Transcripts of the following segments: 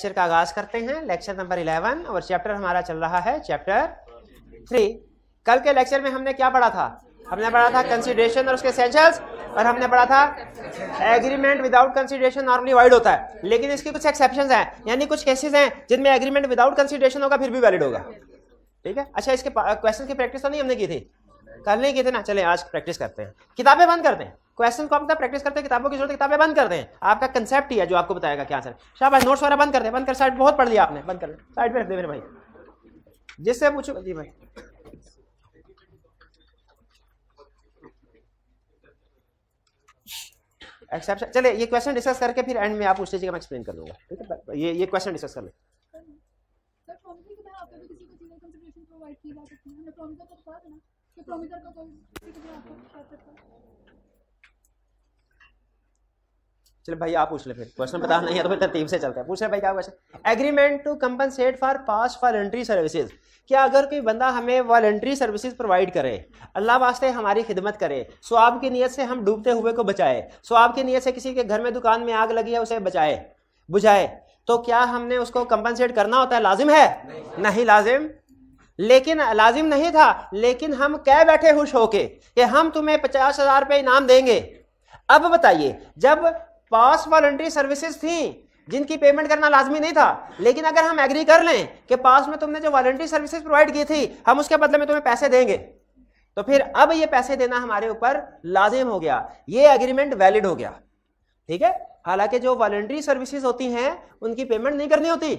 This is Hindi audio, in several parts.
लेक्चर का आगाज करते हैं, लेक्चर नंबर 11 और चैप्टर हमारा चल रहा है चैप्टर 3। कल के लेक्चर में हमने क्या पढ़ा था? हमने पढ़ा था कंसीडरेशन और उसके एसेंशियल्स, और हमने पढ़ा था agreement without consideration normally void होता है, लेकिन इसकी कुछ एक्सेप्शंस हैं, यानी कुछ केसेस हैं जिनमें एग्रीमेंट विदाउट कंसीडरेशन होगा फिर भी वैलिड होगा। ठीक है, अच्छा इसके क्वेश्चन की प्रैक्टिस तो नहीं हमने की थी, कल नहीं की थी ना। चले आज प्रैक्टिस करते हैं, किताबें बंद करते हैं, क्वेश्चन को हम प्रैक्टिस करते हैं, किताबों की जरूरत, किताबें बंद करते हैं। आपका कंसेप्ट ही है जो आपको बताएगा क्या आंसर। शाबाश, नोट्स वगैरह बंद कर दे, बंद कर, साइड बहुत पढ़ लिया आपने, बंद कर साइड पे रख दे मेरे भाई, जिससे पूछो। जी भाई एक्सेप्शन, चले ये क्वेश्चन डिस्कस करके फिर एंड में आप पूछ लीजिएगा, मैं एक्सप्लेन कर दूंगा। ठीक है, ये क्वेश्चन डिस्कस कर लें। चलो भाई आप पूछ ले, फिर क्वेश्चन पता नहीं है तो फिर तरतीब से चलते हैं। पूछ ले भाई क्या question. Agreement to compensate for past voluntary services, क्या अगर कोई बंदा हमें वॉलंटरी सर्विसेज प्रोवाइड करे, अल्लाह वास्ते हमारी खिदमत करे, स्वाब की नीयत से हम डूबते हुए को बचाए, स्वाब की नीयत से किसी के घर में दुकान में आग लगी है उसे बचाए बुझाए, तो क्या हमने उसको कंपनसेट करना होता है? लाजिम है? नहीं लाजिम। लेकिन लाजिम नहीं था, लेकिन हम कह बैठे खुश होके कि हम तुम्हें 50,000 रुपये इनाम देंगे। अब बताइए, जब पास वॉलंटरी सर्विसेज थी जिनकी पेमेंट करना लाजमी नहीं था, लेकिन अगर हम एग्री कर लें कि पास में तुमने जो वॉलंटरी सर्विसेज प्रोवाइड की थी हम उसके बदले में तुम्हें पैसे देंगे, तो फिर अब ये पैसे देना हमारे ऊपर लाजिम हो गया, ये एग्रीमेंट वैलिड हो गया। ठीक है, हालांकि जो वॉलंटरी सर्विसेज होती हैं उनकी पेमेंट नहीं करनी होती,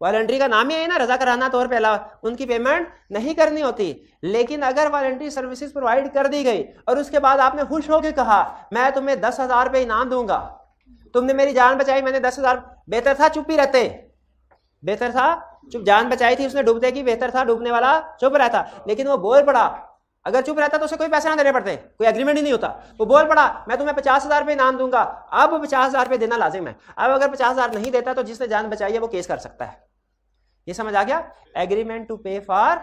वॉलंटरी का नाम ही है ना, रजा कराना तौर पे अलावा, उनकी पेमेंट नहीं करनी होती। लेकिन अगर वॉलंटरी सर्विसेज प्रोवाइड कर दी गई और उसके बाद आपने खुश होकर कहा मैं तुम्हें 10,000 रुपये इनाम दूंगा, तुमने मेरी जान बचाई, मैंने 10,000, बेहतर था चुप ही रहते, बेहतर था चुप, जान बचाई थी उसने डूबते की, बेहतर था डूबने वाला चुप रहता। लेकिन वो बोल पड़ा, अगर चुप रहता तो उसे कोई पैसे ना देने पड़ते, कोई एग्रीमेंट ही नहीं होता। वो बोल पड़ा मैं तुम्हें 50,000 रुपये इनाम दूंगा, अब 50,000 रुपये देना लाजिम है। अब अगर 50,000 नहीं देता तो जिसने जान बचाई है वो केस कर सकता है। ये समझ आ गया? Agreement to pay for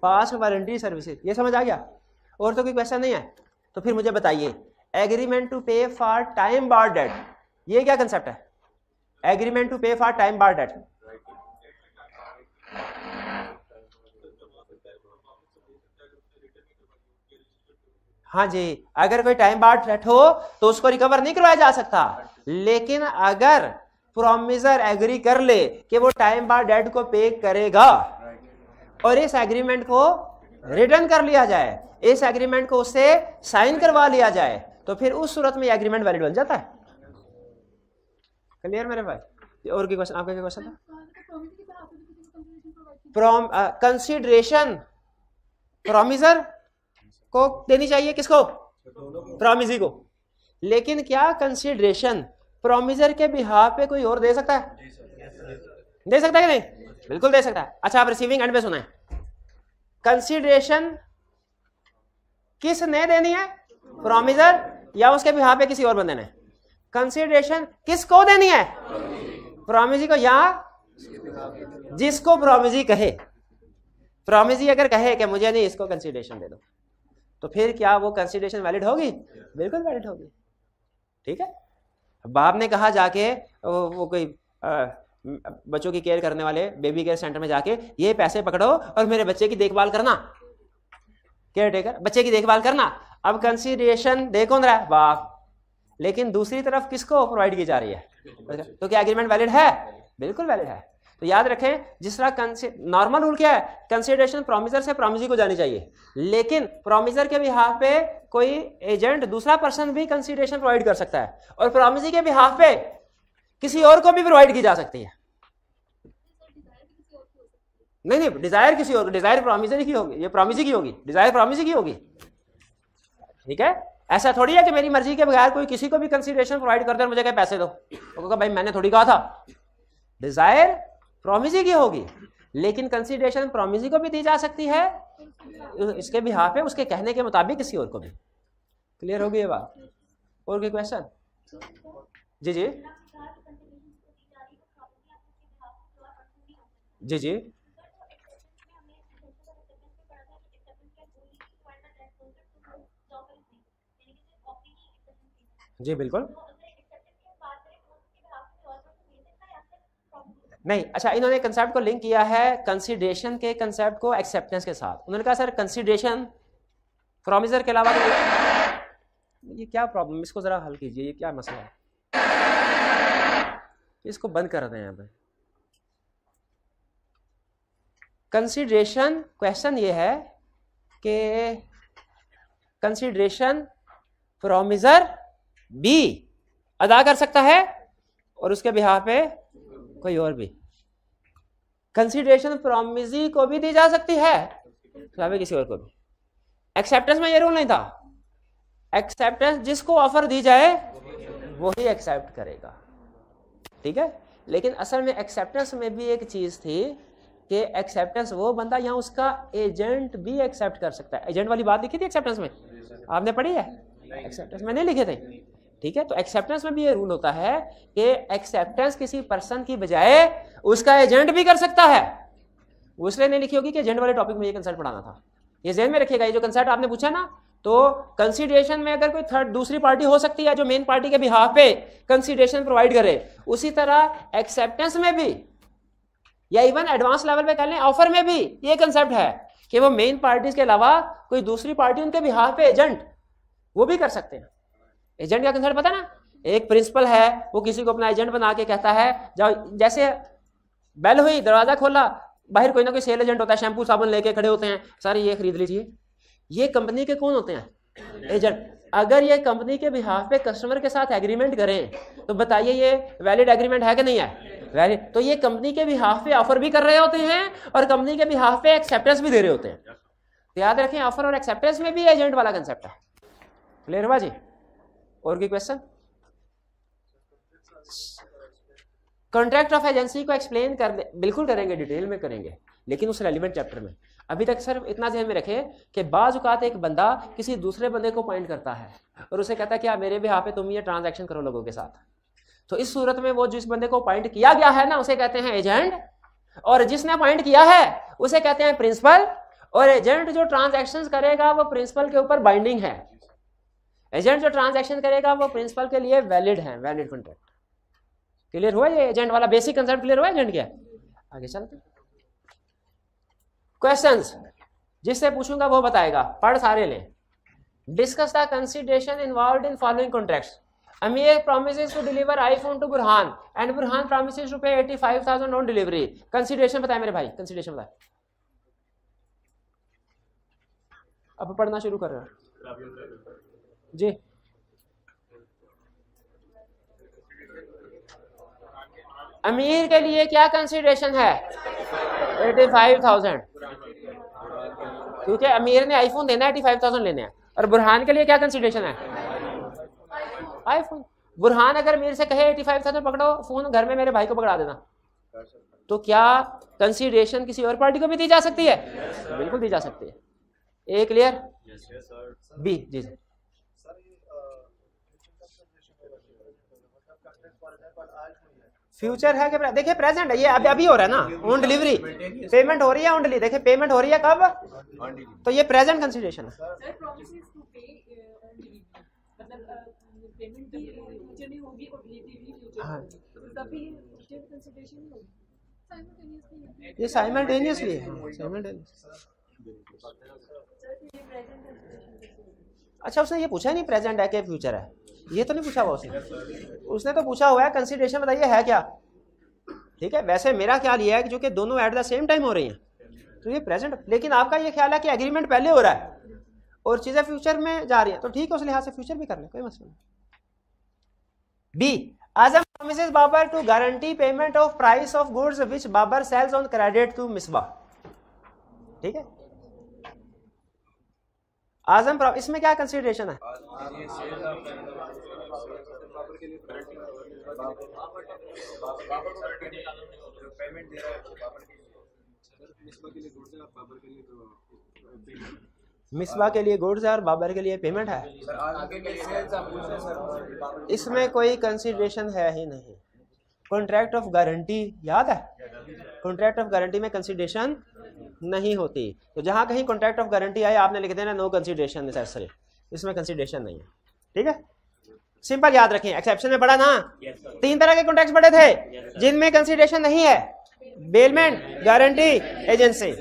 past voluntary services, ये समझ आ गया? और तो कोई क्वेश्चन नहीं है? तो फिर मुझे बताइए, agreement to pay for time bar date, ये क्या कंसेप्ट है? Agreement to pay for time bar date, हाँ जी, अगर कोई टाइम बार डेट हो तो उसको रिकवर नहीं करवाया जा सकता, लेकिन अगर प्रोमिसर एग्री कर ले कि वो टाइम बार डेट को पे करेगा और इस एग्रीमेंट को रिटर्न कर लिया जाए, इस एग्रीमेंट को उससे साइन करवा लिया जाए, तो फिर उस सूरत में एग्रीमेंट वैलिड बन जाता है। क्लियर मेरे भाई? और की क्वेश्चन, आपका क्या क्वेश्चन था? कंसीडरेशन प्रोमिसर को देनी चाहिए, किसको? प्रोमिसी को। लेकिन क्या कंसीडरेशन प्रोमिसर के बिहाफ पे कोई और दे सकता है? दे सकता है कि नहीं? बिल्कुल दे सकता है। अच्छा आप रिसीविंग एंड पे सुना है, कंसीडरेशन किसने देनी है? प्रोमिसर या उसके बिहाफ पे किसी और बंदे ने? कंसीडरेशन किसको देनी है? प्रोमिसी को, या जिसको प्रोमिसी कहे। प्रोमिसी अगर कहे कि मुझे नहीं, इसको कंसीडरेशन दे दो, तो फिर क्या वो कंसीडरेशन वैलिड होगी? बिल्कुल वैलिड होगी। ठीक है, बाप ने कहा जाके वो कोई बच्चों की केयर करने वाले बेबी केयर सेंटर में जाके ये पैसे पकड़ो और मेरे बच्चे की देखभाल करना, केयर टेकर बच्चे की देखभाल करना। अब कंसीडरेशन दे कौन रहा है? बाप। लेकिन दूसरी तरफ किसको प्रोवाइड की जा रही है? तो क्या एग्रीमेंट वैलिड है? बिल्कुल वैलिड है। तो याद रखें, जिस तरह नॉर्मल रूल क्या है, कंसीडरेशन प्रोमिसर से प्रोमिसी को जानी चाहिए, लेकिन प्रोमिसर के बिहाफ पे कोई एजेंट, दूसरा पर्सन भी कंसीडरेशन प्रोवाइड कर सकता है, और प्रोमिसी के बिहाफ पे किसी और को भी प्रोवाइड की जा सकती है। नहीं, डिजायर किसी और, डिजायर प्रोमिसर की होगी, ये प्रोमिसी की होगी, डिजायर प्रोमिसी की होगी। ठीक है, ऐसा थोड़ी है कि मेरी मर्जी के बगैर कोई किसी को भी कंसीडरेशन प्रोवाइड कर दे और मुझे क्या पैसे दो, तो भाई मैंने थोड़ी कहा था। डिजायर प्रोमिसी की होगी, लेकिन कंसीडरेशन प्रोमिसी को भी दी जा सकती है, इसके बिहाफ पे उसके कहने के मुताबिक किसी और को भी। क्लियर हो गई ये बात? और कोई क्वेश्चन? जी जी जी जी जी बिल्कुल। नहीं, अच्छा इन्होंने कंसेप्ट को लिंक किया है कंसीडरेशन के कंसेप्ट को एक्सेप्टेंस के साथ। उन्होंने कहा सर कंसीडरेशन प्रोमिसर के अलावा ये क्या प्रॉब्लम, इसको जरा हल कीजिए, ये क्या मसला है, इसको बंद कर दें यहाँ पे। कंसीडरेशन क्वेश्चन ये है कि कंसीडरेशन प्रोमिसर बी अदा कर सकता है और उसके बिहाफ पे कोई और भी। कंसीडरेशन प्रोमिसी को भी दी जा सकती है, किसी और को भी। एक्सेप्टेंस में ये रूल नहीं था, एक्सेप्टेंस जिसको ऑफर दी जाए वो ही एक्सेप्ट करेगा, ठीक है। लेकिन असल में एक्सेप्टेंस में भी एक चीज थी कि एक्सेप्टेंस वो बंदा या उसका एजेंट भी एक्सेप्ट कर सकता है। एजेंट वाली बात लिखी थी एक्सेप्टेंस में, आपने पढ़ी है? एक्सेप्टेंस में नहीं लिखे थे, ठीक है। तो एक्सेप्टेंस में भी ये रूल होता है कि एक्सेप्टेंस किसी पर्सन की बजाय उसका एजेंट भी कर सकता है। वो इसलिए नहीं लिखी होगी कि एजेंट वाले टॉपिक में ये कंसेप्ट पढ़ाना था। ये ज़हन में रखिएगा, ये जो कंसेप्ट आपने पूछा ना, तो कंसीडरेशन में अगर कोई थर्ड दूसरी पार्टी हो सकती है जो मेन पार्टी के बिहाफ पे कंसीडरेशन प्रोवाइड करे, उसी तरह एक्सेप्टेंस में भी या इवन एडवांस लेवल पे कह लें ऑफर में भी ये कंसेप्ट है कि वो मेन पार्टीज के अलावा कोई दूसरी पार्टी उनके बिहाफ पे एजेंट वो भी कर सकते हैं। एजेंट का कंसेप्ट पता ना, एक प्रिंसिपल है वो किसी को अपना एजेंट बना के कहता है जाओ, जैसे बेल हुई दरवाजा खोला, बाहर कोई ना कोई सेल एजेंट होता है, शैम्पू साबुन लेके खड़े होते हैं, सारे ये खरीद लीजिए। ये कंपनी के कौन होते हैं? एजेंट। अगर ये कंपनी के बिहाफ पे कस्टमर के साथ एग्रीमेंट करें तो बताइए ये वैलिड एग्रीमेंट है कि नहीं है? वैलिड। तो ये कंपनी के बिहाफ पे ऑफर भी कर रहे होते हैं और कंपनी के बिहाफ पे एक्सेप्टेंस भी दे रहे होते हैं। तो याद रखें ऑफर और एक्सेप्टेंस में भी एजेंट वाला कंसेप्ट है। क्लियर हुआ जी? और कोई क्वेश्चन? कॉन्ट्रैक्ट ऑफ एजेंसी को एक्सप्लेन कर दे, बिल्कुल करेंगे, डिटेल में करेंगे, लेकिन उस रेलिवेंट चैप्टर में। अभी तक सिर्फ इतना ध्यान में रखें कि बाज़ औक़ात एक बंदा किसी दूसरे बंदे को पॉइंट करता है और उसे कहता है कि आप मेरे भी पे तुम ये ट्रांजैक्शन करो लोगों के साथ। तो इस सूरत में वो जिस बंदे को पॉइंट किया गया है ना, उसे कहते हैं एजेंट, और जिसने पॉइंट किया है उसे कहते हैं प्रिंसिपल। और एजेंट जो ट्रांजैक्शन करेगा वो प्रिंसिपल के ऊपर बाइंडिंग है। एजेंट जो ट्रांजैक्शन करेगा वो प्रिंसिपल के लिए वैलिड है, वैलिड कॉन्ट्रैक्ट। क्लियर हुआ ये एजेंट वाला बेसिक कंसेप्ट? क्लियर हुआ एजेंट क्या? आगे चलते। क्वेश्चंस जिससे पूछूंगा वो बताएगा, पढ़ सारे लें। Discuss the consideration involved in following contracts. अमीर promises to deliver iPhone to Burhan and Burhan promises to pay 85,000 on delivery. Consideration बताए मेरे भाई, कंसीडरेशन बताए। अब पढ़ना शुरू कर रहे हैं जी। अमीर के लिए क्या कंसीडरेशन है? 85,000, क्योंकि अमीर ने आईफोन देना है, 85,000 लेने हैं। और बुरहान के लिए क्या कंसीडरेशन है? आईफोन। बुरहान अगर अमीर से कहे 85,000 पकड़ो फोन, घर में मेरे भाई को पकड़ा देना, तो क्या कंसीडरेशन किसी और पार्टी को भी दी जा सकती है? बिल्कुल दी जा सकती है। ए क्लियर? बी जी जी। फ्यूचर है कि देखिए प्रेजेंट है, ये अभी अभी हो रहा है ना, ऑन डिलीवरी पेमेंट हो रही है, ऑन डिलीवरी देखिए पेमेंट हो रही है कब? तो ये प्रेजेंट कंसीडरेशन है। हाँ, ये साइमल्टेनियसली है, साइमल्टेनियस। अच्छा उसने ये पूछा नहीं प्रेजेंट है कि फ्यूचर है, ये तो नहीं पूछा हुआ उसने तो पूछा हुआ है कंसीडरेशन बताइए है क्या। ठीक है, वैसे मेरा ख्याल ये है कि जो कि दोनों एट द सेम टाइम हो रही हैं तो ये प्रेजेंट, लेकिन आपका ये ख्याल है कि एग्रीमेंट पहले हो रहा है और चीजें फ्यूचर में जा रही हैं, तो ठीक है उस लिहाज से फ्यूचर भी कर ले, कोई मसला नहीं। B, Azam promises Babar to guarantee payment of price of goods which Babar sells on credit to Misbah. ठीक है, आजम इसमें क्या कंसीडरेशन है? मिसबा के लिए गुड्स है और बाबर के लिए पेमेंट है। इसमें कोई कंसीडरेशन है ही नहीं। कॉन्ट्रैक्ट ऑफ गारंटी याद है, कॉन्ट्रैक्ट ऑफ गारंटी में कंसीडरेशन नहीं होती। तो जहां कहीं कॉन्ट्रैक्ट ऑफ गारंटी आए आपने लिख देना नो कंसीडरेशन नेसेसरी, इसमें कंसीडरेशन नहीं है। ठीक है, सिंपल याद रखें। एक्सेप्शन में पढ़ा ना, तीन तरह के कॉन्ट्रैक्ट्स पढ़े थे जिनमें कंसीडरेशन नहीं है। Bailment guarantee agency.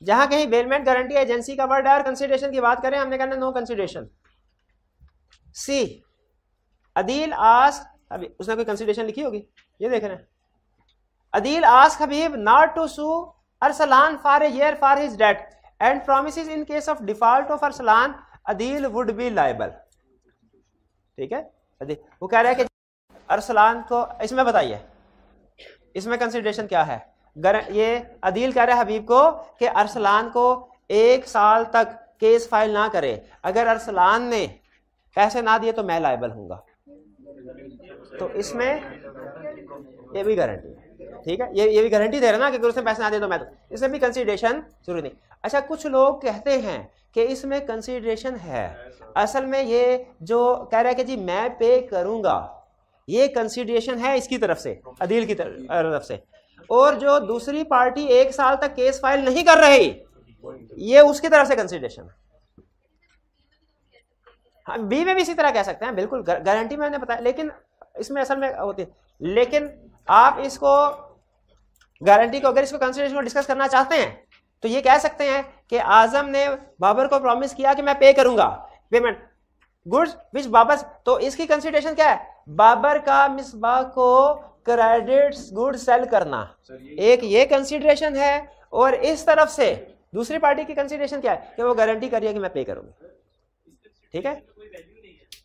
जहां कहीं बेलमेंट गारंटी एजेंसी का वर्ड है और कंसीडरेशन की बात करें, हमने कहना नो कंसीडरेशन। सी अदील आस्क, अभी उसने कोई कंसीडरेशन लिखी होगी, ये देख रहे हैं। Adeel ask Habib not to sue Arsalan for a year for his debt and promises in case of default of Arsalan Adeel would be liable. ठीक है, वो कह रहा है कि अरसलान को, इसमें बताइए इसमें कंसीडरेशन क्या है। ये अदील कह रहा है हबीब को कि अरसलान को 1 साल तक केस फाइल ना करे, अगर अरसलान ने पैसे ना दिए तो मैं लायबल हूंगा। तो इसमें ये भी गारंटी है, ठीक है, ये भी गारंटी दे रहा ना कि अगर उसने पैसे ना दिए तो मैं, तो इसमें भी कंसीडरेशन जरूरी नहीं। अच्छा, कुछ लोग कहते हैं कि इसमें कंसीडरेशन है, असल में ये जो कह रहा है कि जी मैं पे करूंगा, ये कंसीडरेशन है इसकी तरफ से, अदील की तरफ से, और जो दूसरी पार्टी 1 साल तक केस फाइल नहीं कर रही, ये उसकी तरफ से कंसीडरेशन है। हाँ, बी में भी इसी तरह कह सकते हैं, बिल्कुल गारंटी में मैंने बताया, लेकिन इसमें असल में होती है। लेकिन आप इसको गारंटी को, अगर इसको कंसीडरेशन को डिस्कस करना चाहते हैं तो ये कह सकते हैं कि आजम ने बाबर को प्रॉमिस किया कि मैं पे करूंगा पेमेंट गुड्स विच बाबर, तो इसकी कंसीडरेशन क्या है, बाबर का मिसबाह को क्रेडिट्स गुड्स सेल करना, एक ये कंसीडरेशन है, और इस तरफ से दूसरी पार्टी की कंसीडरेशन क्या है कि वो गारंटी करिए कि मैं पे करूंगा। ठीक है,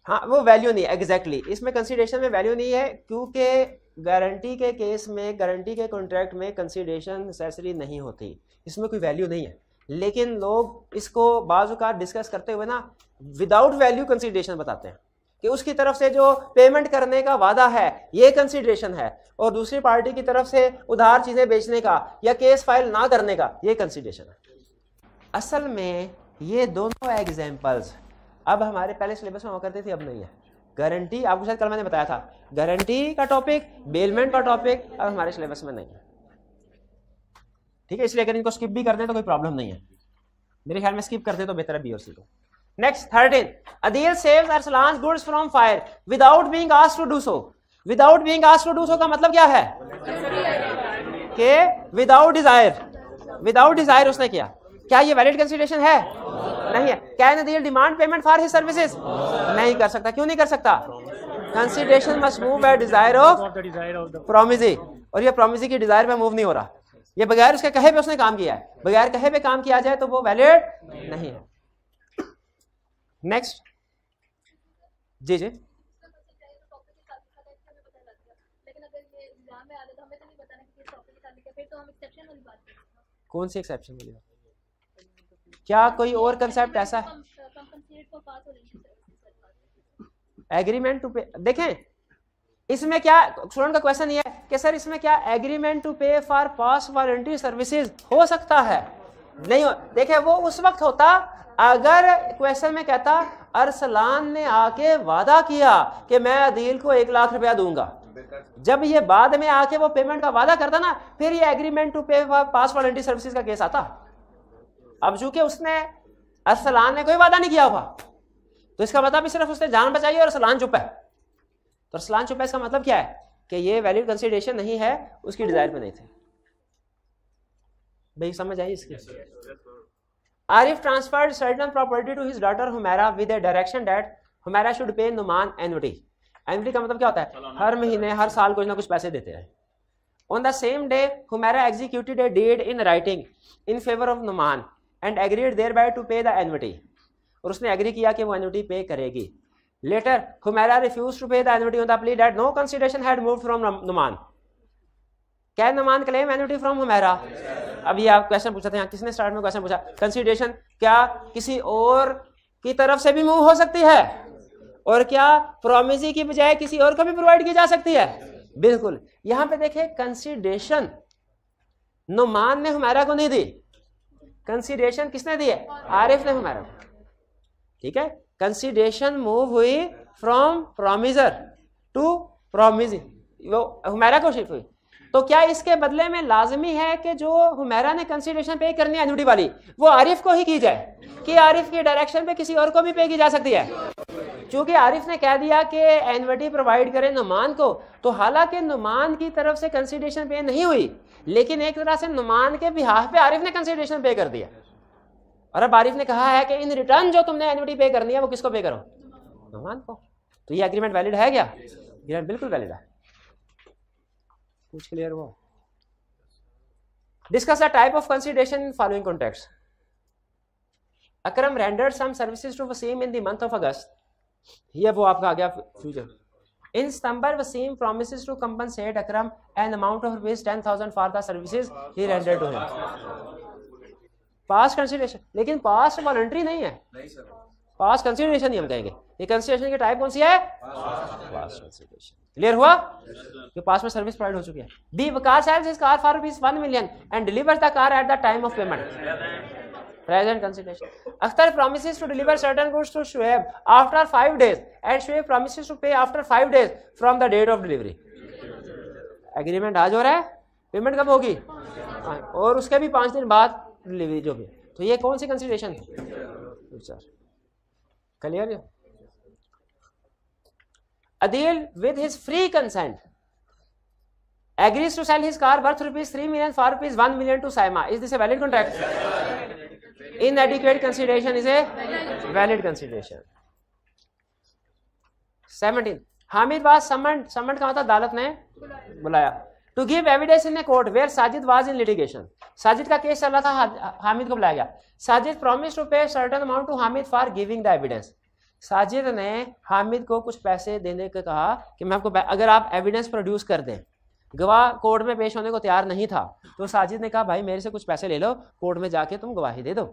हाँ, वो वैल्यू नहीं है एग्जैक्टली, इसमें कंसीडरेशन में वैल्यू नहीं है, क्योंकि गारंटी के केस में, गारंटी के कॉन्ट्रैक्ट में कंसीडरेशन नेसेसरी नहीं होती, इसमें कोई वैल्यू नहीं है। लेकिन लोग इसको बाज़ औक़ात डिस्कस करते हुए ना विदाउट वैल्यू कंसीडरेशन बताते हैं कि उसकी तरफ से जो पेमेंट करने का वादा है ये कंसीडरेशन है, और दूसरी पार्टी की तरफ से उधार चीज़ें बेचने का या केस फाइल ना करने का ये कंसीडरेशन है। असल में ये दोनों एग्जाम्पल्स अब हमारे पहले सिलेबस में हुआ करते थे, अब नहीं है। गारंटी आपको शायद कल मैंने बताया था, गारंटी का टॉपिक, बेलमेंट का टॉपिक अब हमारे सिलेबस में नहीं है। ठीक है, इसलिए अगर इनको स्किप भी कर दें तो कोई प्रॉब्लम नहीं है, मेरे ख्याल में स्किप करते तो बेहतर है बी और सी को। Next 13, Adeel saves Arsalan goods from fire without being asked to do so. Without being asked to do so का मतलब क्या है कि विदाउट डिजायर, विदाउट डिजायर उसने किया। क्या ये वैलिड कंसीडरेशन है? नहीं है। Can Adeel demand payment for his services? नहीं कर सकता। क्यों नहीं कर सकता? Consideration must move by desire of promisee, और ये प्रोमिसी की डिजायर में मूव नहीं हो रहा, ये बगैर उसके कहे पे उसने काम किया है, बगैर कहे पे काम किया जाए तो वो वैलिड नहीं है। नेक्स्ट जी जी, कौन सी एक्सेप्शन वाली? क्या कोई और कंसेप्ट ऐसा है? एग्रीमेंट टू पे, देखें इसमें क्या स्टूडेंट का क्वेश्चन ये है कि सर इसमें क्या agreement to pay for pass voluntary services हो सकता है? नहीं हो। देखें वो उस वक्त होता अगर क्वेश्चन में कहता अरसलान ने आके वादा किया कि मैं अदील को 1 लाख रुपया दूंगा, जब ये बाद में आके वो पेमेंट का वादा करता ना, फिर ये agreement to pay for pass voluntary services का केस आता। अब चूंकि उसने अरसलान ने कोई वादा नहीं किया हुआ, तो इसका मतलब सिर्फ उसने जान बचाई और अरसलान चुप है। तो अरसलान चुप है, इसका मतलब क्या है कि ये वैलिड कंसीडरेशन नहीं है, उसकी डिजायर पे नहीं थे। भाई समझ आई इसकी? Arif transferred certain property to his daughter Humaira with a direction that Humaira should pay Noman annuity. Annuity का मतलब क्या होता है? हर महीने हर साल कुछ ना कुछ पैसे देते हैं। On the same day Humaira executed a deed in writing in favour of Noman and agreed thereby to pay the annuity, और उसने एग्री किया कि वो एन्युटी पे करेगी। Later, Humaira refused to pay the annuity on the plea that no consideration had moved from Numan. Can Numan claim annuity from Humaira? अब ये आप क्वेश्चन पूछा था, यहाँ किसने स्टार्ट में क्वेश्चन पूछा? कंसीडरेशन क्या किसी और की तरफ से भी मूव हो सकती है, और क्या प्रोमिसी की बजाय किसी और को भी प्रोवाइड की जा सकती है? बिल्कुल। यहाँ पे देखिए कंसीडरेशन नुमान ने हुमैरा को नहीं दी, कंसीडरेशन किसने दी है? आरिफ ने हुमैरा को। ठीक है, कंसीडरेशन मूव हुई फ्रॉम प्रोमिजर टू प्रोमिसी, वो हुमैरा को शिफ्ट हुई। तो क्या इसके बदले में लाजमी है कि जो हुमैरा ने कंसिडरेशन पे करनी है एन्युटी वाली वो आरिफ को ही की जाए कि आरिफ की डायरेक्शन पे किसी और को भी पे की जा सकती है? क्योंकि आरिफ ने कह दिया कि एन्युटी प्रोवाइड करें नुमान को, तो हालांकि नुमान की तरफ से कंसिडरेशन पे नहीं हुई, लेकिन एक तरह से नुमान के बिहाफ पे आरिफ ने कंसिडरेशन पे कर दिया। और अब आरिफ ने कहा है कि इन रिटर्न जो तुमने एन्युटी पे करनी है वो किसको पे करो? नुमान को। तो ये एग्रीमेंट वैलिड है क्या? एग्रीमेंट बिल्कुल वैलिड है। कुछ क्लियर हुआ? Discuss the type of consideration in following context. Akram rendered some services to Wasim in the month of August. ये वो आपका आ गया future. In September Wasim promises to compensate Akram an amount of ₹10,000 for the services he rendered to him. Past consideration, लेकिन पास्ट वॉलंटरी नहीं है, पास्ट कंसिडरेशन ही हम कहेंगे। ये कंसिडरेशन की टाइप कौन सी है? Past consideration. क्लियर हुआ कि पास्ट में सर्विस प्रोवाइड हो चुकी है। B Waqar sells his car for ₹1 million and delivers the car at the time of payment. Present consideration. Akhtar promises to deliver certain goods to Shoaib after 5 days and Shoaib promises to pay after 5 days from the date of delivery. Agreement आज हो रहा है, पेमेंट कब होगी? और उसके भी 5 दिन बाद डिलीवरी जो भी। तो ये कौन सी कंसिडरेशन थी? Clear? Adil with his free consent agrees to sell his car worth ₹3 million for ₹1 million to Saima. Is this a valid contract? Inadequate consideration is a valid consideration. 17. Hamid was summoned. Summoned का मतलब अदालत ने बुलाया. To give evidence in a court where Sajid was in litigation. Sajid का केस चल रहा था, हामिद को बुलाया गया. Sajid promised to pay certain amount to Hamid for giving the evidence. Sajid ने हामिद को कुछ पैसे देने को कहा कि मैं आपको अगर आप एविडेंस प्रोड्यूस कर दें। गवाह कोर्ट में पेश होने को तैयार नहीं था, तो साजिद ने कहा भाई मेरे से कुछ पैसे ले लो, कोर्ट में जाके तुम गवाही दे दो।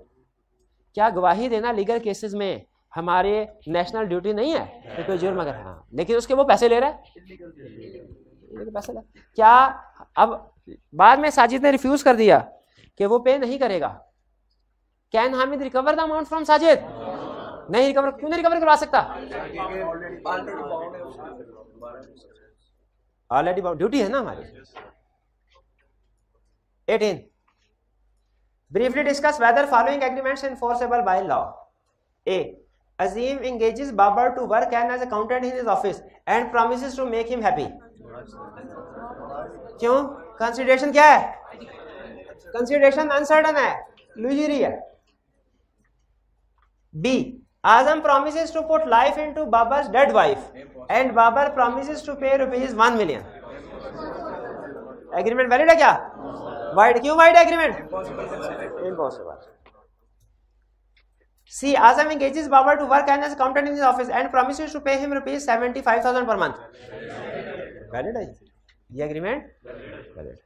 क्या गवाही देना लीगल केसेस में हमारे नेशनल ड्यूटी नहीं है? तो कोई जुर्म अगर हाँ, लेकिन उसके वो पैसे ले रहा है, पैसे ले। क्या अब बाद में साजिद ने रिफ्यूज कर दिया कि वो पे नहीं करेगा। Can Hamid recover the amount from Sajid? नहीं रिकवर, क्यों नहीं रिकवर करवा सकता? ऑलरेडी ड्यूटी है ना हमारी। 18. Briefly discuss whether following agreements enforceable by law. A. Azim engages Babar to work as accountant in his office and promises to make him happy. क्यों? कंसिडरेशन क्या है? कंसिडरेशन अनसर्टन है, लुजरी है। B. Azam promises to put life into Babar's dead wife and Babar promises to pay ₹1 million. Agreement valid है क्या? वाइड, क्यों wide agreement? Impossible. C. Azam engages Babar to work as accountant in his office and promises to pay him ₹75,000 per month. Valid है ये agreement? Valid.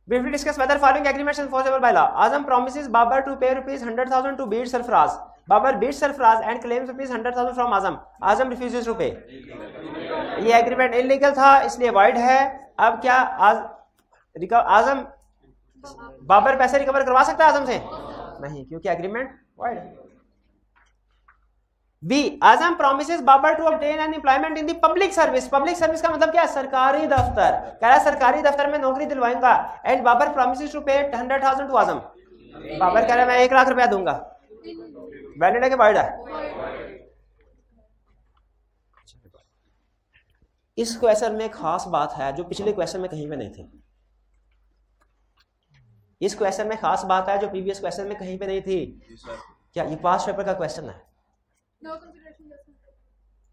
Briefly discuss whether following agreements are enforceable by law. Azam promises Babar to pay ₹100,000 to beat Sarfraz. Babar beats Sarfraz and claims ₹100,000 from Azam. Azam refuses to pay. ये एग्रीमेंट इलीगल था इसलिए वाइड है। अब क्या आजम बाबर पैसे रिकवर करवा सकता है आजम से? नहीं, क्योंकि एग्रीमेंट वाइड है। B. Azam promises Babar to obtain an employment in the public service. Public service का मतलब क्या है? सरकारी दफ्तर। कह रहा है सरकारी दफ्तर में नौकरी दिलवाऊंगा। And Babar promises to pay 100,000 to Azam. Babar कह रहा है मैं 1 लाख रुपया दूंगा। वैलिड है कि वाइड है? इस क्वेश्चन में खास बात है जो पिछले क्वेश्चन में कहीं पे नहीं थी। इस क्वेश्चन में खास बात है जो प्रीवियस क्वेश्चन में कहीं पे नहीं थी। क्या ये पास्ट पेपर का क्वेश्चन है?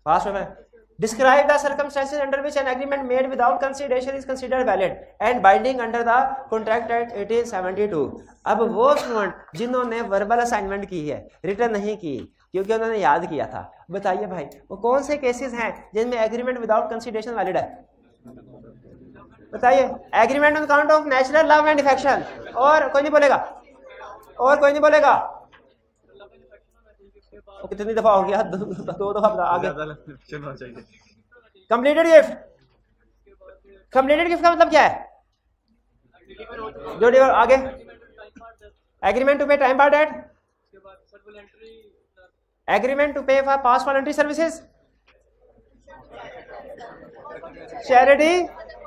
Past paper. Describe the circumstances under which an agreement made without consideration is considered valid and binding under the contract at 1872. अब वो स्टूडेंट जिन्होंने वर्बल असाइनमेंट की है, रिटर्न नहीं की क्योंकि उन्होंने याद किया था, बताइए भाई वो कौन से केसेस हैं जिनमें एग्रीमेंट विदाउट कंसिडरेशन वैलिड है? बताइए। Agreement on count of natural love and affection. और कोई नहीं बोलेगा? और कोई नहीं बोलेगा? कितनी दफा हो गया? 2 दफा बता। आगे कंप्लीटेड गिफ्ट। कंप्लीटेड गिफ्ट का मतलब क्या है? जो आगे agreement to pay time bar debt, agreement to pay for past voluntary services, charity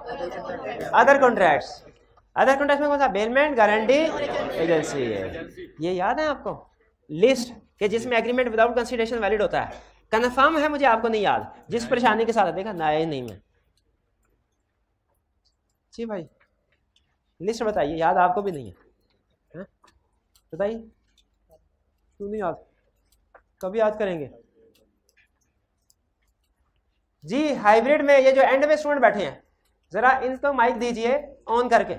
other contracts. Other contract में कौन सा? बेलमेंट, गारंटी, एजेंसी है। ये याद है आपको लिस्ट के जिसमें एग्रीमेंट विदाउट कंसीडरेशन वैलिड होता है? कन्फर्म है मुझे आपको नहीं याद, जिस परेशानी के साथ देखा ना ही नहीं मैं। जी भाई लिस्ट बताइए, याद आपको भी नहीं है? बताइए क्यों नहीं याद, कभी याद करेंगे जी। हाइब्रिड में ये जो एंड में स्टूडेंट बैठे हैं, जरा इनको माइक दीजिए ऑन करके,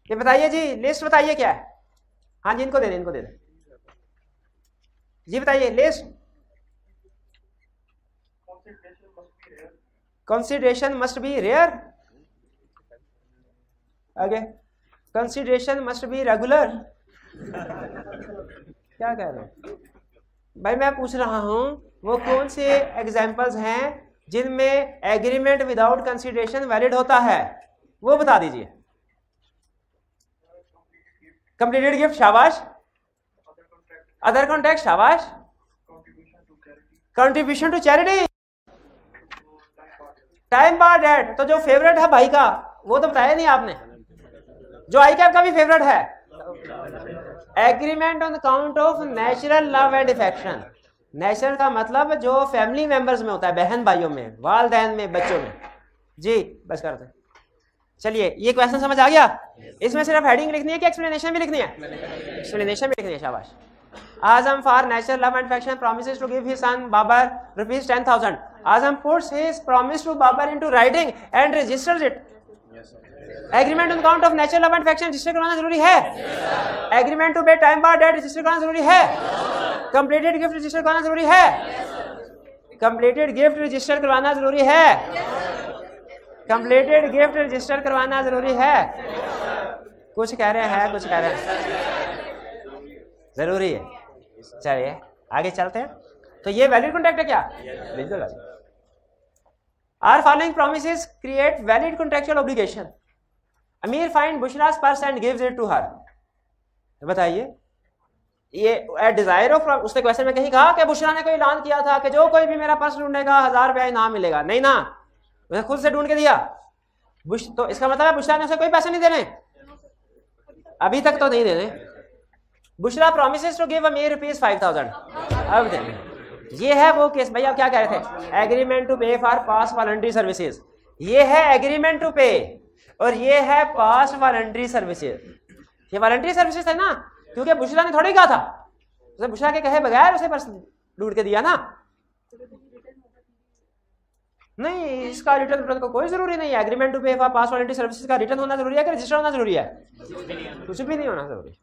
ये बताइए जी लिस्ट बताइए क्या है? हाँ जी इनको दे दें, इनको दे दें जी। बताइए list. Consideration must be rare, आगे कंसीडरेशन मस्ट बी रेगुलर। क्या कह रहे हैं भाई? मैं पूछ रहा हूं वो कौन से एग्जांपल्स हैं जिनमें एग्रीमेंट विदाउट कंसीडरेशन वैलिड होता है, वो बता दीजिए। कंप्लीटेड गिफ्ट, शाबाश। अदर कॉन्ट्रैक्ट, शाबाश। Contribution to charity, time bar debt. तो जो फेवरेट है भाई का वो तो बताया नहीं आपने, जो आई कैप का भी फेवरेट है, agreement on account of natural love and affection. Natural का मतलब जो फैमिली मेंबर्स में होता है, बहन भाइयों में, वालदैन में, बच्चों में। जी बस करते हैं। चलिए ये क्वेश्चन समझ आ गया? इसमें सिर्फ हेडिंग लिखनी है कि एक्सप्लेनेशन भी लिखनी है? एक्सप्लेनेशन भी लिखनी है, शाबाश। Azam for natural love and affection promises to give his son Babar rupees 10,000. Azam puts his promise to Babar into writing and registers it. Agreement on account of natural love and affection register करवाना जरूरी है? Agreement to pay time bar date register करवाना जरूरी है? कंप्लीटेड गिफ्ट रजिस्टर करवाना जरूरी है? कंप्लीटेड गिफ्ट रजिस्टर करवाना जरूरी है? कंप्लीटेड गिफ्ट रजिस्टर करवाना जरूरी है? कुछ कह रहे हैं, कुछ कह रहे हैं, जरूरी है। चलिए आगे चलते हैं। तो ये वैलिड कॉन्ट्रैक्ट है क्या? बिल्कुल। Are following promises create valid contractual obligation. Amir find बुशरा's purse and gives it to her. बताइए ये डिजायर ऑफ, उसने क्वेश्चन में कहीं कहा कि बुशरा ने कोई ऐलान किया था कि जो कोई भी मेरा पर्स ढूंढेगा 1000 रुपया इनाम मिलेगा? नहीं ना, उसने खुद से ढूंढ के दिया। तो इसका मतलब है बुशरा ने उसे कोई पैसे नहीं देने, अभी तक तो नहीं देने। बुशरा प्रोमिसेस टू गिव अमीर रुपीज 5000, अब देने। ये है वो केस। भैया क्या कह रहे थे? Agreement to pay for pass voluntary services. ये है एग्रीमेंट टू पे और ये है पास वॉलंटरी सर्विसेज। ये वॉलंटरी सर्विसेज है ना, क्योंकि बुशरा ने थोड़ी कहा था, उसे बुशरा के कहे बगैर उसे पर्स ढूंढ के दिया ना। नहीं, इसका रिटर्न को कोई जरूरी नहीं है। Agreement to pay for pass voluntary services का रिटर्न होना जरूरी है कि रजिस्टर होना जरूरी है? कुछ भी नहीं होना जरूरी।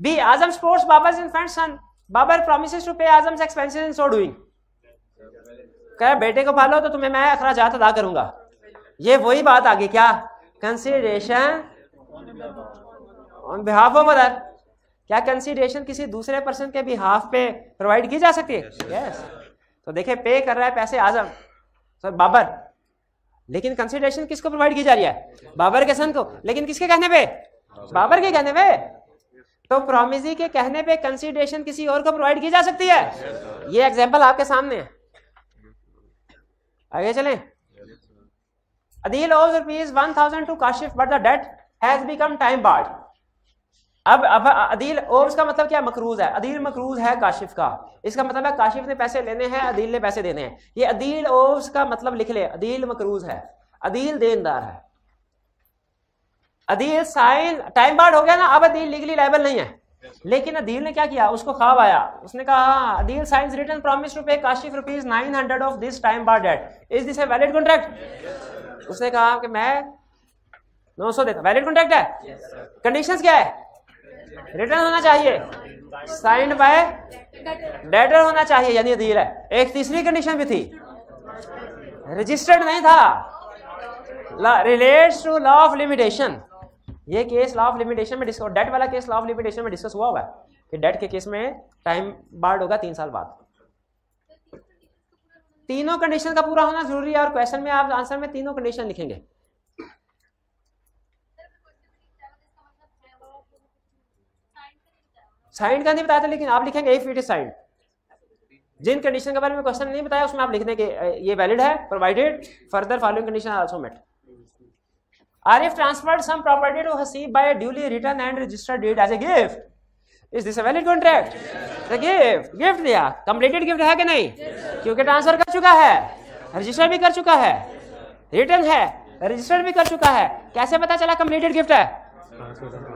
B Azam supports Babar's infant son. Babar promises to pay Azam's expenses in so doing. कह बेटे को पालो तो तुम्हें मैं अखराजात अदा करूंगा। ये वही बात आ गई क्या? Consideration on behalf of mother. क्या कंसीडरेशन किसी दूसरे पर्सन के बिहाफ पे प्रोवाइड की जा सकती है? यस। तो देखिए पे कर रहा है पैसे आजम सर बाबर, लेकिन कंसीडरेशन किसको प्रोवाइड की जा रही है? बाबर के सन को। लेकिन किसके कहने पे? बाबर के कहने पे। तो प्रॉमिसी के कहने पे कंसीडरेशन किसी और को प्रोवाइड की जा सकती है। ये एग्जांपल आपके सामने है। आगे चलें। Adeel owes rupees 1000 to Kashif but the debt has become time barred। अब अदील ओव्स का मतलब क्या? मकरूज है। अदील मकरूज है काशिफ का। इसका मतलब है काशिफ ने पैसे लेने हैं, अदील ने पैसे देने हैं। ये अदील ओव्स का मतलब लिख ले। अदील मकरूज है, अदील देनदार है। अदील साइन टाइम बार्ड हो गया ना, अब अदील लीगली लायबल नहीं है। लेकिन अदील ने क्या किया? उसको ख्वाब आया, उसने कहा Adeel signs written promise to pay Kashif rupees 900 of this time barred debt. Is this a valid contract? उसने कहा कि मैं 900 देता। वैलिड कॉन्ट्रैक्ट है। कंडीशंस क्या है? रिटर्न होना चाहिए, साइंड बाय डेटर होना चाहिए, यानी अदील है। एक तीसरी कंडीशन भी थी, रजिस्टर्ड नहीं था। Relates to law of limitation. ये केस लॉ ऑफ लिमिटेशन में डिस्कस, डेट वाला केस लॉ ऑफ लिमिटेशन में डिस्कस हुआ हुआ है कि डेट के केस में टाइम बार्ड होगा 3 साल बाद। तीनों कंडीशन का पूरा होना जरूरी है और क्वेश्चन में आप आंसर में तीनों कंडीशन लिखेंगे। साइंड का नहीं बताया था, लेकिन आप लिखेंगे इफ इट इज साइंड। जिन कंडीशन के बारे में क्वेश्चन नहीं बताया उसमें आप लिख दें कि ये वैलिड है, provided further following condition are also met. Arif transferred some property to Hasib by a duly written and registered deed as a gift. Is this a valid contract? The gift, gift दिया, completed gift है कि नहीं? क्योंकि ट्रांसफर कर चुका है, रजिस्टर भी कर चुका है, रिटर्न है, रजिस्टर भी कर चुका है। कैसे पता चला कंप्लीटेड गिफ्ट है?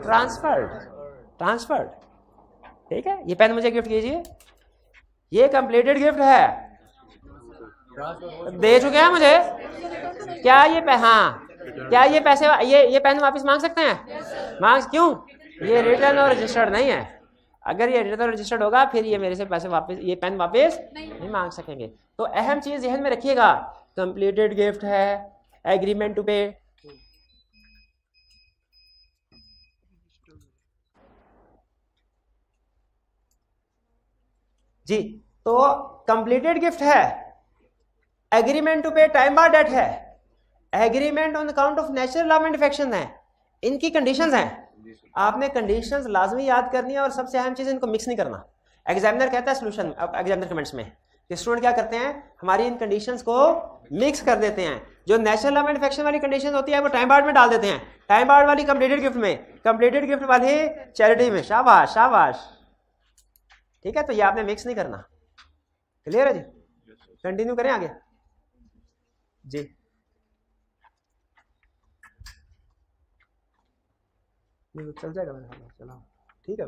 ट्रांसफर्ड। ठीक है, ये पेन मुझे गिफ्ट कीजिए, ये कंप्लीटेड गिफ्ट है, दे चुके हैं मुझे। क्या ये हाँ, क्या ये पैसे ये पेन वापस मांग सकते हैं? मांग, क्यों? ये रिटर्न और रजिस्टर्ड नहीं है। अगर ये रिटर्न और रजिस्टर्ड होगा फिर ये मेरे से पैसे वापस, ये पेन वापस नहीं मांग सकेंगे। तो अहम चीज ध्यान में रखिएगा, कंप्लीटेड गिफ्ट है, एग्रीमेंट टू पे। जी, तो कंप्लीटेड गिफ्ट है, agreement to pay time bar debt है, agreement on account of natural law and affection है। इनकी कंडीशंस हैं, आपने कंडीशंस लाजमी याद करनी है और सबसे अहम चीज इनको मिक्स नहीं करना। एग्जामिनर कहता है सोल्यूशन, अब एग्जामिनर कमेंट्स में कि स्टूडेंट क्या करते हैं, हमारी इन कंडीशंस को मिक्स कर देते हैं। जो नेचुरल लॉ एंड इफेक्शन वाली कंडीशन होती है वो टाइम बार्ड में डाल देते हैं, टाइम बार्ड वाली कंप्लीटेड गिफ्ट में, कंप्लीटेड गिफ्ट वाली चैरिटी में। शाबाश शाबाश, ठीक है। तो ये आपने मिक्स नहीं करना। क्लियर है जी? कंटिन्यू करें आगे जी। चल जाएगा मेरा, चला ठीक है।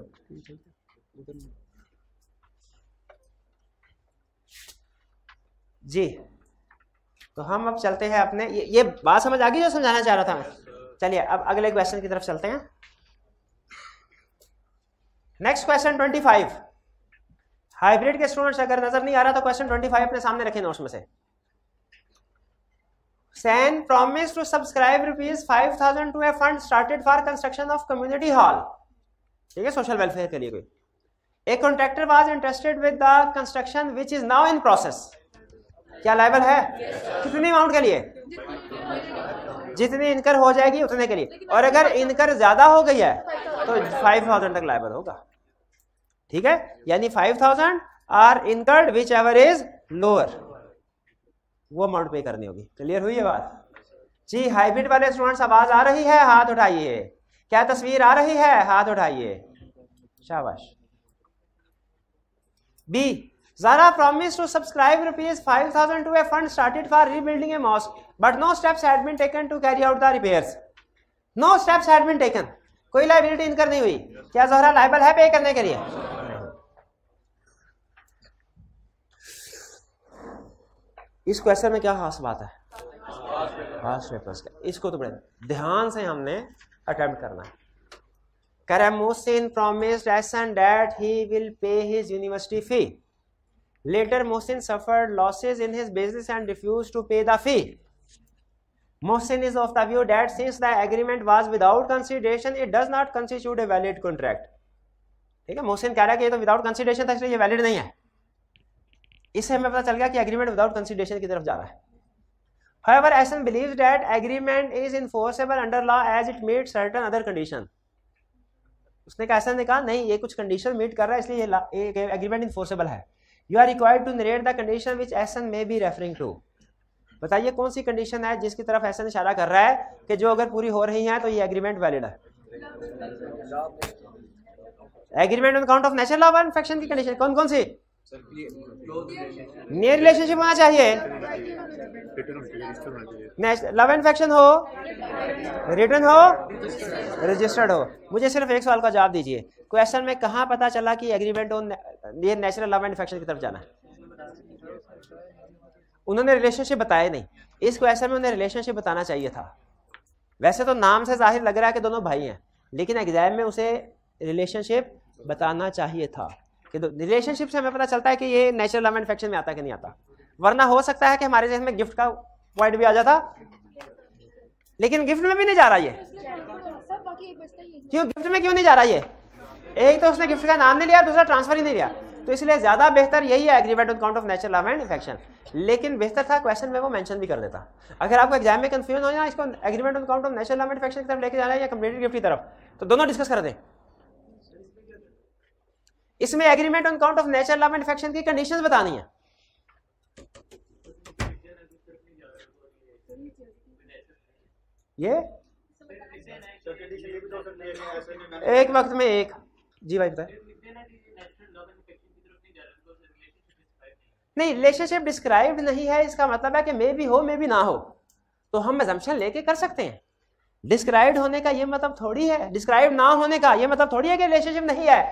जी, तो हम अब चलते हैं अपने, ये बात समझ आ गई जो समझाना चाह रहा था मैं। चलिए अब अगले क्वेश्चन की तरफ चलते हैं। Next question 25। हाइब्रिड के स्टूडेंट्स अगर नजर नहीं आ रहा तो क्वेश्चन 25 अपने सामने रखें नोट्स में से। Sen promised to subscribe ₹5,000 to a fund started for construction of community hall, ठीक है, सोशल वेलफेयर के लिए कोई। A contractor was interested with the construction which is now in process. क्या लायबल है? कितनी अमाउंट के लिए? जितनी इनकर हो जाएगी उतने के लिए, और अगर इनकर ज्यादा हो गई है तो 5,000 तक लायबल होगा। ठीक है, यानी 5,000 are incurred whichever is lower, वो अमाउंट पे करनी होगी। क्लियर हुई है बात जी? हाइब्रिड वाले स्टूडेंट्स आवाज आ रही है? हाथ उठाइए। क्या तस्वीर आ रही है? हाथ उठाइए। शाबाश। B, Zara promised to subscribe ₹5,000 to a fund started for rebuilding a mosque, but no steps had been taken to carry out the repairs. No steps had been taken. कोई लायबिलिटी इनकर नहीं हुई। क्या ज़हरा लायबल है पे करने के लिए? इस क्वेश्चन में क्या खास बात है? खास पेपर्स का, इसको तो बड़े ध्यान से हमने अटेम्प्ट करना है। Karamusin promised Hassan that he will pay his university fee. Later, Mohsin suffered losses in his business and refused to pay the fee. Mohsin is of the view that since the agreement was without consideration, it does not constitute a valid contract. ठीक है, मोहसिन कह रहा है कि ये तो विदाउट कंसिडरेशन था इसलिए ये वैलिड नहीं है। इससे हमें पता चल गया कि एग्रीमेंट विदाउट कंसिडरेशन की तरफ जा रहा है। However, Hassan believes that agreement is enforceable under law as it meets certain other condition. उसने कहा, ऐसा कहा नहीं, ये कुछ कंडीशन मीट कर रहा है इसलिए ये एग्रीमेंट इन्फोर्सेबल है। You are required to narrate the condition which Ehsan may be referring to. बताइए कौन सी कंडीशन है जिसकी तरफ एहसन इशारा कर रहा है कि जो अगर पूरी हो रही है तो ये एग्रीमेंट वैलिड है। Agreement on account of natural law and affection की कंडीशन कौन कौन सी? नियर रिलेशनशिप होना चाहिए, लव एंड इफेक्शन हो, रिटर्न हो, रजिस्टर्ड हो। मुझे सिर्फ एक सवाल का जवाब दीजिए, क्वेश्चन में कहाँ पता चला कि agreement on natural love and affection की तरफ जाना है? उन्होंने रिलेशनशिप बताया नहीं। इस क्वेश्चन में उन्हें रिलेशनशिप बताना चाहिए था। वैसे तो नाम से जाहिर लग रहा है कि दोनों भाई हैं, लेकिन एग्जाम में उसे रिलेशनशिप बताना चाहिए था कि रिलेशनशिप से हमें पता चलता है कि ये नेचुरल लव एंड इफेक्शन में आता है कि नहीं आता। वरना हो सकता है कि हमारे जहन में गिफ्ट का पॉइंट भी आ जाता, लेकिन गिफ्ट में भी नहीं जा रहा ये। क्यों गिफ्ट में क्यों नहीं जा रहा ये? एक तो उसने गिफ्ट का नाम नहीं लिया, दूसरा ट्रांसफर ही नहीं लिया, तो इसलिए ज्यादा बेहतर यही है agreement on account of natural love and affection. लेकिन बेहतर था क्वेश्चन में वो मेंशन भी कर देता। अगर आपको एग्जाम में कंफ्यूजन हो ना इसको agreement on account of natural love and affection की तरफ लेके जाना है या कंप्लीटेड गिफ्ट की तरफ, तो दोनों डिस्कस कर दें। इसमें agreement on count of nature law manufacturing की कंडीशंस बतानी है। ये एक वक्त में एक, जी भाई बताए। नहीं, रिलेशनशिप डिस्क्राइब्ड नहीं है, इसका मतलब है कि मे भी हो मे भी ना हो, तो हम अजम्पशन लेके कर सकते हैं। डिस्क्राइब्ड होने का ये मतलब थोड़ी है, डिस्क्राइब ना होने का ये मतलब थोड़ी है कि रिलेशनशिप नहीं है।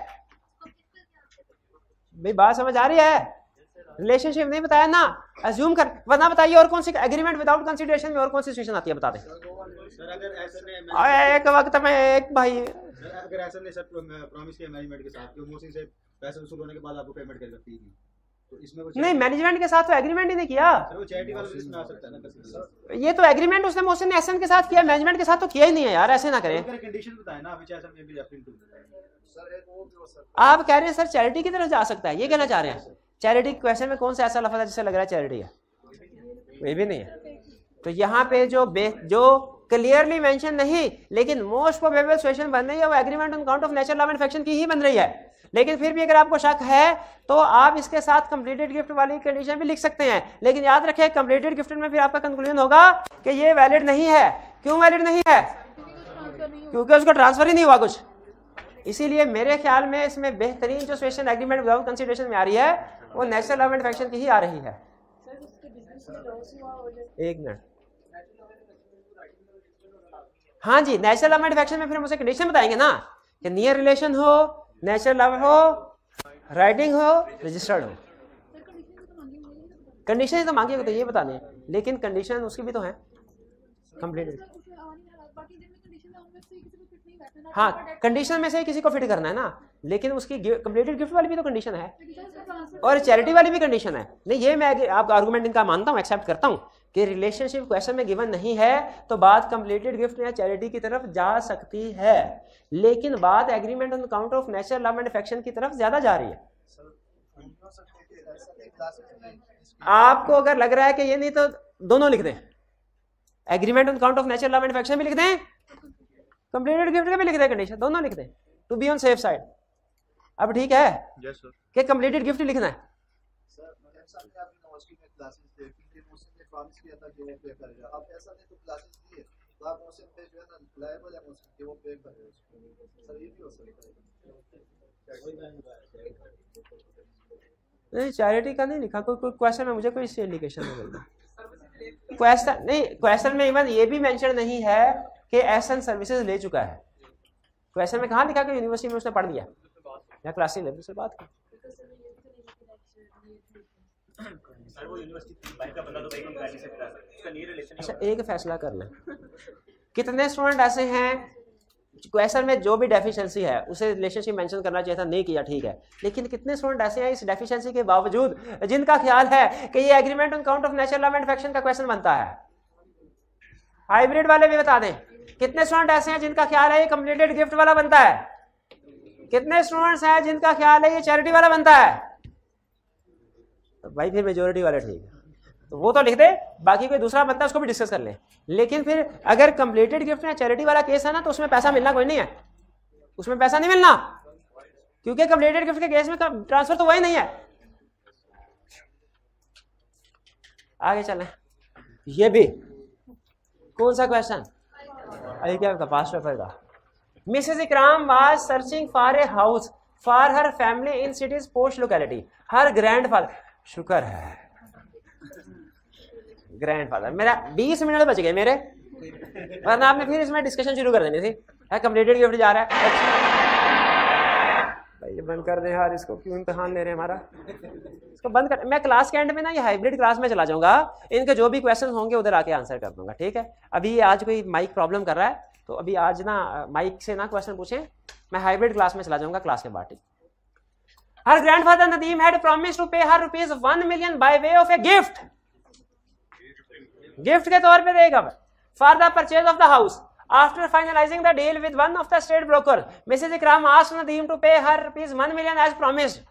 भाई बात समझ आ रही है? रिलेशनशिप नहीं बताया ना, अज्यूम कर, वरना बताइए और कौन सी एग्रीमेंट विदाउट कंसीडरेशन में और कौन सी सिचुएशन आती है, बता दें। सर अगर ऐसे एक वक्त में एक भाई, अगर ऐसा नहीं सर प्रॉमिस किया मैनेजमेंट के साथ कि मोहसिन से पैसे वसूल होने के बाद आपको पेमेंट कर सकती है, तो इसमें नहीं मैनेजमेंट के साथ तो एग्रीमेंट ही नहीं किया, वो चैरिटी वाला लिस्ट में आ सकता है ना। ये तो एग्रीमेंट उसने मोहसिन ने एहसन के साथ किया, मैनेजमेंट के साथ तो किया ही नहीं है यार, ऐसे ना करें। कंडीशन बताए ना व्हिच एहसन में बी रेफरिंग टू। आप कह रहे हैं सर चैरिटी की तरफ जा सकता है, ये कहना चाह रहे हैं? चैरिटी क्वेश्चन में कौन सा ऐसा लफ्ज़ है जिससे लग रहा है चैरिटी है? ये भी नहीं है। तो यहाँ पे जो क्लियरली मेंशन नहीं लेकिन मोस्ट प्रोबेबल सिचुएशन बन रही है वो agreement on count of nature law manufacturing की ही बन रही है। लेकिन फिर भी अगर आपको शक है तो आप इसके साथ कंप्लीटेड गिफ्ट वाली कंडीशन भी लिख सकते हैं, लेकिन याद रखें कंप्लीटेड गिफ्ट में फिर आपका कंक्लूजन होगा कि ये वैलिड नहीं है। क्यों वैलिड नहीं है? क्योंकि उसको ट्रांसफर ही नहीं हुआ कुछ। इसीलिए मेरे ख्याल में इसमें बेहतरीन जो सिचुएशन एग्रीमेंट विदाउट कंसीडरेशन में आ रही है वो नेचुरल लॉ मैन्युफैक्चरिंग की ही आ रही है। एक मिनट, हाँ जी, नेचुरल लॉ मैन्युफैक्चरिंग में फिर हम उसे कंडीशन बताएंगे ना कि नियर रिलेशन हो, नेचुरल लॉ हो, राइटिंग हो, रजिस्टर्ड हो। कंडीशन ही तो मांगी तो ये बता दें, लेकिन कंडीशन उसकी भी तो है कंप्लीट। हाँ, कंडीशन में से किसी को फिट करना है ना, लेकिन उसकी कंप्लीटेड गिफ्ट वाली भी तो कंडीशन है और चैरिटी वाली भी कंडीशन है। नहीं, ये मैं आपका आर्गुमेंट इनका मानता हूँ, एक्सेप्ट करता हूँ कि रिलेशनशिप क्वेश्चन में गिवन नहीं है तो बात कंप्लीटेड गिफ्ट या चैरिटी की तरफ जा सकती है, लेकिन बात agreement on count of natural law manufacturing की तरफ ज्यादा जा रही है। आपको अगर लग रहा है कि ये नहीं तो दोनों लिख दें, agreement on count of natural law manufacturing भी लिख दें, कंप्लीटेड गिफ्ट का भी लिख दें, कंडीशन दोनों लिख दें to be on safe side. अब ठीक है कि कंप्लीटेड गिफ्ट लिखना है। नहीं, चैरिटी का नहीं लिखा, कोई क्वेश्चन में मुझे कोई इंडिकेशन नहीं मिलता। क्वेश्चन नहीं, क्वेश्चन में इवन ये भी मेंशन नहीं है कि एहसन सर्विसेज ले चुका है। क्वेश्चन में कहाँ लिखा कि यूनिवर्सिटी में उसने पढ़ लिया या क्लास लेवल से बात की। अच्छा, एक फैसला कर लें, कितने स्टूडेंट ऐसे हैं क्वेश्चन में जो भी डेफिशिएंसी है उसे रिलेशनशिप मेंशन करना चाहिए था, नहीं किया, ठीक है, लेकिन कितने स्टूडेंट ऐसे हैं इस डेफिशिएंसी के बावजूद जिनका ख्याल है कि ये agreement on count of natural law manufacturing का क्वेश्चन बनता है? हाइब्रिड वाले भी बता दें, कितने स्टूडेंट ऐसे हैं जिनका ख्याल है ये कंप्लीटेड गिफ्ट वाला बनता है? कितने स्टूडेंट्स हैं जिनका ख्याल है ये चैरिटी वाला बनता है? तो भाई फिर मेजोरिटी वाले ठीक है, तो वो तो लिख दे, बाकी कोई दूसरा बनता है उसको भी डिस्कस कर ले। लेकिन फिर अगर कंप्लीटेड गिफ्ट या चैरिटी वाला केस है ना तो उसमें पैसा मिलना कोई नहीं है, उसमें पैसा नहीं मिलना, क्योंकि कंप्लीटेड गिफ्ट के केस में ट्रांसफर तो वही नहीं है। आगे चलें, ये भी कौन सा क्वेश्चन अरे क्या पास पेपर का। Mrs Ikram was searching for a house for her family in cities post locality. Her grandfather, शुक्र है ग्रैंडफादर, मेरा 20 मिनट बच गए मेरे, वरना आपने फिर इसमें डिस्कशन शुरू कर देनी थी। कंप्लीटेड गिफ्ट जा रहा है, भाई ये बंद कर दे यार, इसको क्यों इम्तिहान ले रहे हैं हमारा, इसको बंद कर। मैं क्लास के एंड में ना ये हाइब्रिड क्लास में चला जाऊंगा, इनके जो भी क्वेश्चन होंगे उधर आके आंसर कर दूंगा, ठीक है। अभी आज कोई माइक प्रॉब्लम कर रहा है तो अभी आज ना माइक से ना क्वेश्चन पूछें, मैं हाइब्रिड क्लास में चला जाऊंगा क्लास के बाद। Her grandfather Nadeem had promised to pay her ₹1 million by way of a gift, gift के तौर पे देगा for the purchase of the house. After finalizing the deal with one of the state broker, Mrs. Ikram asked Nadeem to pay her ₹1 million as promised.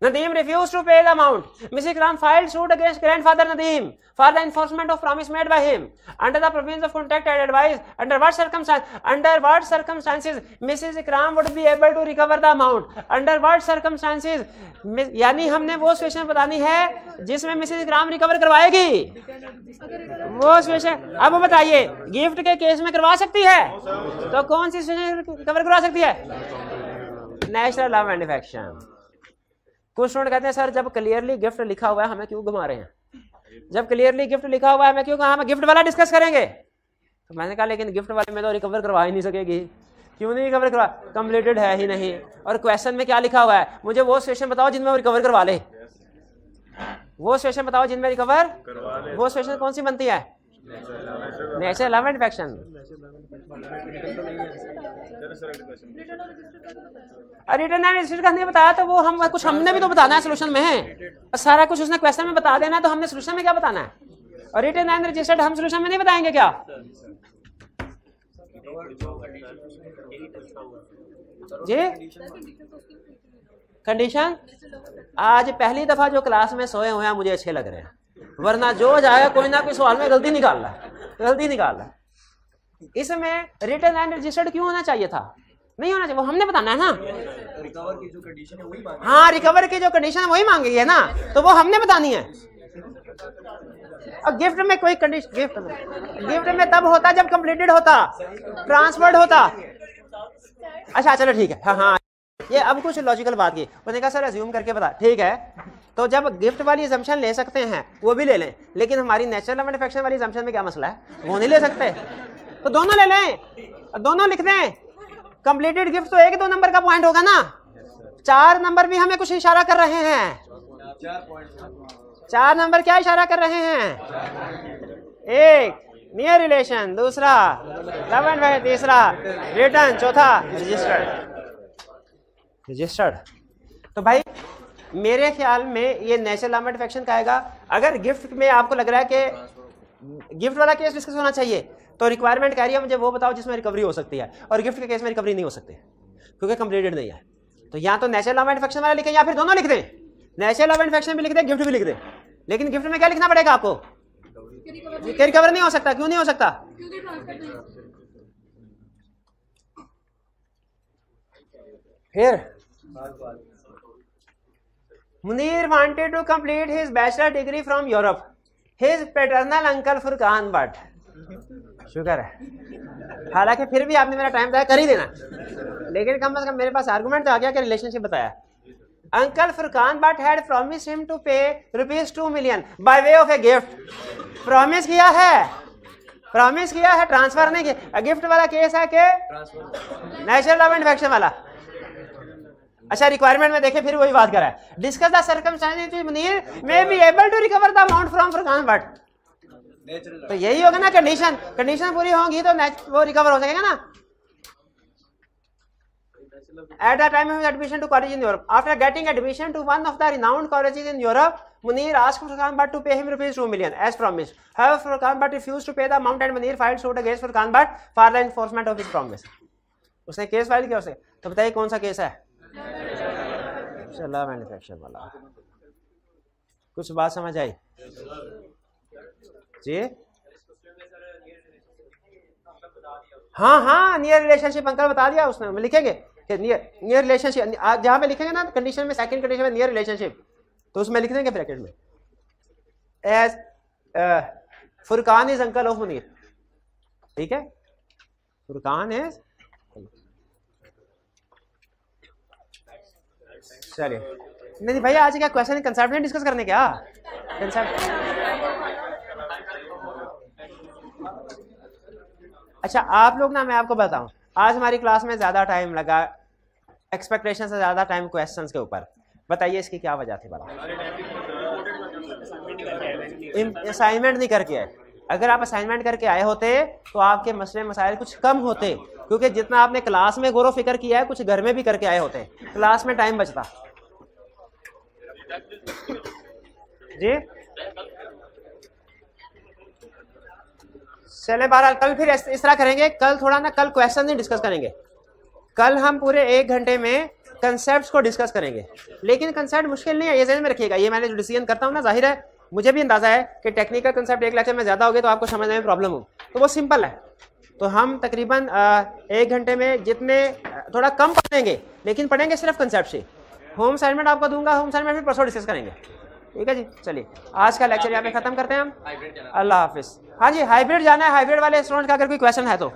Nadeem refused to pay the amount. Mrs. Ikram filed suit against grandfather Nadeem for the enforcement of promise made by him. Under the provisions of contract, I advise under what circumstances Mrs. Ikram would be able to recover the amount. Under what circumstances, यानी हमने वो सिचुएशन बतानी है जिसमें मिसेज इकराम रिकवर करवाएगी, वो सिचुएशन। अब बताइए गिफ्ट के केस में करवा सकती है तो कौन सी सिचुएशन रिकवर करवा सकती है? Natural love and affection. कुछ स्टूडेंट कहते हैं सर जब क्लियरली गिफ्ट लिखा हुआ है हमें क्यों घुमा रहे हैं, जब क्लियरली गिफ्ट लिखा हुआ है हमें क्यों, हम गिफ्ट वाला डिस्कस करेंगे। तो मैंने कहा लेकिन गिफ्ट वाले में तो रिकवर करवा ही नहीं सकेगी। क्यों नहीं रिकवर करवा? कंप्लीटेड है ही नहीं। और क्वेश्चन में क्या लिखा हुआ है? मुझे वो सिचुएशन बताओ जिनमें वो रिकवर करवा ले, वो सिचुएशन बताओ जिनमें रिकवर, वो सिचुएशन कौन सी बनती है? Natural love and affection. Return and registered का नहीं बताया तो वो हम कुछ हमने भी तो बताना है सोल्यूशन में। सारा कुछ उसने क्वेश्चन में बता देना है तो हमने सोल्यूशन में क्या बताना है? और रिटर्न एंड रजिस्टर्ड हम सोल्यूशन में नहीं बताएंगे क्या? जी कंडीशन आज पहली दफा जो क्लास में सोए हुए हैं मुझे अच्छे लग रहे हैं, वरना जो जाएगा कोई ना कोई सवाल में गलती निकाल रहा है, गलती निकाल रहा है। इसमें रिटर्न एंड रजिस्टर्ड क्यों होना चाहिए था? नहीं होना चाहिए, वो हमने बताना है ना। रिकवर की जो कंडीशन है वही मांगी, हाँ रिकवर की जो कंडीशन है वही मांगी है ना, तो वो हमने बतानी है। और गिफ्ट में कोई कंडीशन, गिफ्ट में तब होता जब कंप्लीटेड होता, ट्रांसफर्ड होता। अच्छा चलो ठीक है, हाँ हाँ ये अब कुछ लॉजिकल बात की। उसने कहा सर अज्यूम करके बता, ठीक है तो जब गिफ्ट वाली असम्पशन ले सकते हैं वो भी ले लें, लेकिन हमारी नेचुरल लव एंड अफेक्शन वाली असम्पशन में क्या मसला है? वो नहीं ले सकते तो दोनों ले लें, दोनों लिख दें। कंप्लीटेड गिफ्ट तो 1-2 नंबर का पॉइंट होगा ना, 4 नंबर भी हमें कुछ इशारा कर रहे हैं। 4 नंबर क्या इशारा कर रहे हैं? एक नियर रिलेशन, दूसरा लव एंड अफेक्शन, तीसरा रिटर्न, चौथा रजिस्टर्ड। तो भाई मेरे ख्याल में ये नेचुरल लव एंड अफेक्शन का आएगा। अगर गिफ्ट में आपको लग रहा है कि गिफ्ट वाला केस डिस्कस होना चाहिए तो रिक्वायरमेंट कह रही है मुझे वो बताओ जिसमें रिकवरी हो सकती है, और गिफ्ट के केस में रिकवरी नहीं हो सकती क्योंकि कंप्लीटेड नहीं है। तो या तो नेचुरल लव एंड अफेक्शन वाला लिखें या फिर दोनों लिख दें, नेचुरल लव एंड अफेक्शन भी लिख दें, गिफ्ट भी लिख दें। लेकिन गिफ्ट में क्या लिखना पड़ेगा आपको? रिकवर नहीं हो सकता। क्यों नहीं हो सकता? फिर Munir wanted to complete his bachelor degree from Europe. His paternal uncle Furqan Bhatt, शुक्र है, हालांकि फिर भी आपने मेरा टाइम कर ही देना, लेकिन कम से कम मेरे पास आर्गुमेंट तो आ गया कि रिलेशनशिप बताया। Uncle Furqan Bhatt had promised him to pay ₹2 million by way of a gift. Promise किया है, प्रॉमिस किया है, ट्रांसफर नहीं किया। गिफ्ट वाला केस है कि नेचुरल लव एंड अफेक्शन वाला? अच्छा रिक्वायरमेंट में देखें फिर वही बात करा है, discuss the circumstances Munir may be able to recover the amount from Furqan Bhatt. तो यही होगा ना कंडीशन, कंडीशन पूरी होगी तो वो रिकवर हो सकेगा ना। At the time of his admission to college in Europe, after getting admission to one of the renowned colleges in Europe, Munir asked Furqan Bhatt to pay him ₹2 million as promised. However, Furqan Bhatt refused to pay the amount and Munir filed suit against Furqan Bhatt for the enforcement of his promise. उसने केस फाइल किया उसे। तो बताइए कौन सा केस है? लव एंड अफेक्शन वाला। कुछ बात समझ आई जी? हाँ हाँ नियर रिलेशनशिप अंकल बता दिया उसने, लिखेंगे नियर रिलेशनशिप, जहां पे लिखेंगे ना कंडीशन में, सेकंड कंडीशन में नियर रिलेशनशिप, तो उसमें लिख देंगे ब्रैकेट में as Furqan is uncle of Munir. ठीक है, फुरकान इज, चलिए नहीं भैया आज क्या क्वेश्चन कंसेप्ट नहीं डिस्कस करने, क्या कंसेप्ट? अच्छा आप लोग ना, मैं आपको बताऊं आज हमारी क्लास में ज्यादा टाइम लगा, एक्सपेक्टेशन से ज्यादा टाइम क्वेश्चंस के ऊपर। बताइए इसकी क्या वजह थी? असाइनमेंट नहीं करके आए। अगर आप असाइनमेंट करके आए होते तो आपके मसले मसाइल कुछ कम होते, क्योंकि जितना आपने क्लास में गौर फिक्र किया है कुछ घर में भी करके आए होते, क्लास में टाइम बचता जी। चले बहरहाल कल फिर इस तरह करेंगे, कल थोड़ा ना, कल क्वेश्चन नहीं डिस्कस करेंगे, कल हम पूरे 1 घंटे में कंसेप्ट को डिस्कस करेंगे, लेकिन कंसेप्ट मुश्किल नहीं है, ये ज़हन में रखिएगा। ये मैंने जो डिसीजन करता हूँ ना, जाहिर है मुझे भी अंदाजा है कि टेक्निकल कंसेप्ट एक लेक्चर में ज़्यादा हो गए तो आपको समझने में प्रॉब्लम हो, तो वो सिंपल है। तो हम तकरीबन 1 घंटे में जितने थोड़ा कम पढ़ेंगे, लेकिन पढ़ेंगे सिर्फ कंसेप्ट से। होम असाइनमेंट आपको दूंगा, होम असाइनमेंट फिर परसों डिस्कस करेंगे, ठीक है जी। चलिए आज का लेक्चर यहाँ पे खत्म करते हैं हम। अल्लाह हाफिज़। हाँ जी, हाइब्रिड जाना है, हाइब्रिड वाले स्टूडेंट का अगर कोई क्वेश्चन है तो